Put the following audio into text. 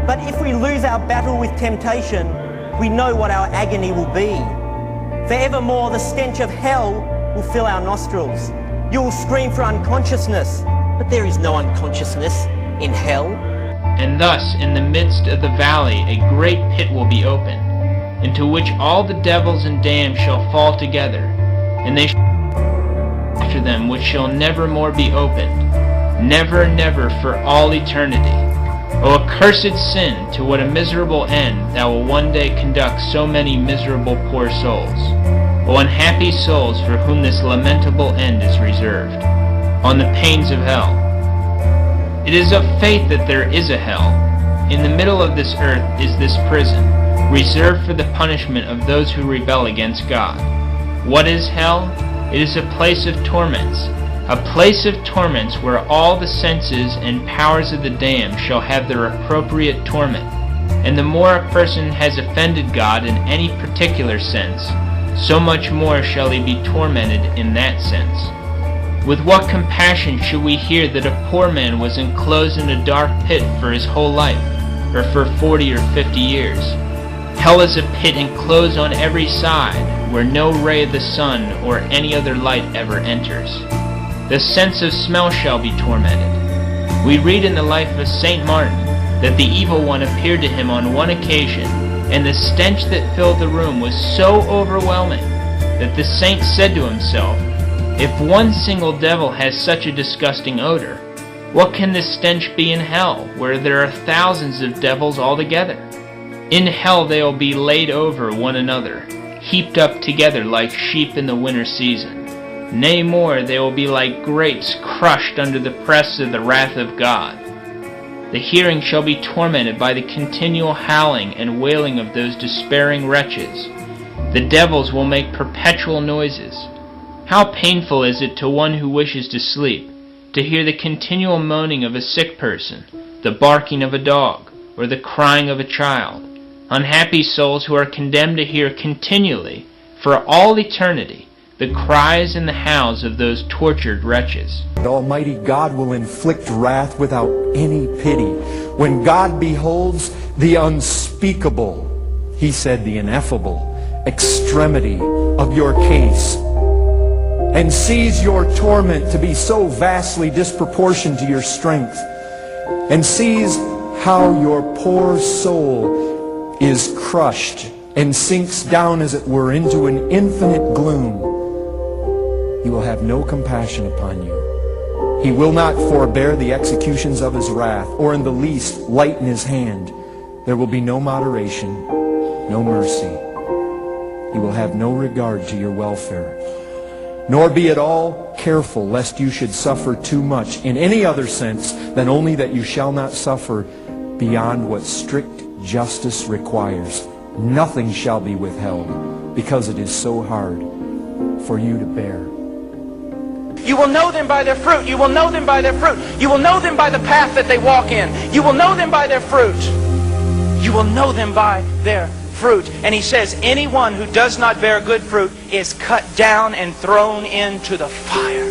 But if we lose our battle with temptation, we know what our agony will be. Forevermore, the stench of hell will fill our nostrils. You will scream for unconsciousness, but there is no unconsciousness in hell. And thus, in the midst of the valley, a great pit will be opened, into which all the devils and damned shall fall together, and they shall after them, which shall never more be opened, never, never, for all eternity. O accursed sin, to what a miserable end thou will one day conduct so many miserable poor souls. O unhappy souls for whom this lamentable end is reserved, on the pains of hell. It is of faith that there is a hell. In the middle of this earth is this prison, reserved for the punishment of those who rebel against God. What is hell? It is a place of torments, a place of torments where all the senses and powers of the damned shall have their appropriate torment. And the more a person has offended God in any particular sense, so much more shall he be tormented in that sense. With what compassion should we hear that a poor man was enclosed in a dark pit for his whole life, or for 40 or 50 years? Hell is a pit enclosed on every side, where no ray of the sun or any other light ever enters. The sense of smell shall be tormented. We read in the life of St. Martin that the evil one appeared to him on one occasion, and the stench that filled the room was so overwhelming that the saint said to himself, "If one single devil has such a disgusting odor, what can the stench be in hell, where there are thousands of devils altogether? In hell they will be laid over one another, heaped up together like sheep in the winter season. Nay more, they will be like grapes crushed under the press of the wrath of God. The hearing shall be tormented by the continual howling and wailing of those despairing wretches. The devils will make perpetual noises. How painful is it to one who wishes to sleep, to hear the continual moaning of a sick person, the barking of a dog, or the crying of a child. Unhappy souls who are condemned to hear continually, for all eternity, the cries and the howls of those tortured wretches." Almighty God will inflict wrath without any pity. When God beholds the unspeakable, he said the ineffable, extremity of your case, and sees your torment to be so vastly disproportioned to your strength, and sees how your poor soul is crushed and sinks down, as it were, into an infinite gloom, he will have no compassion upon you. He will not forbear the executions of his wrath, or in the least lighten his hand. There will be no moderation, no mercy. He will have no regard to your welfare, nor be at all careful lest you should suffer too much in any other sense than only that you shall not suffer beyond what strict justice requires. Nothing shall be withheld, because it is so hard for you to bear. You will know them by their fruit. You will know them by their fruit. You will know them by the path that they walk in. You will know them by their fruit. You will know them by their fruit. And he says, anyone who does not bear good fruit is cut down and thrown into the fire.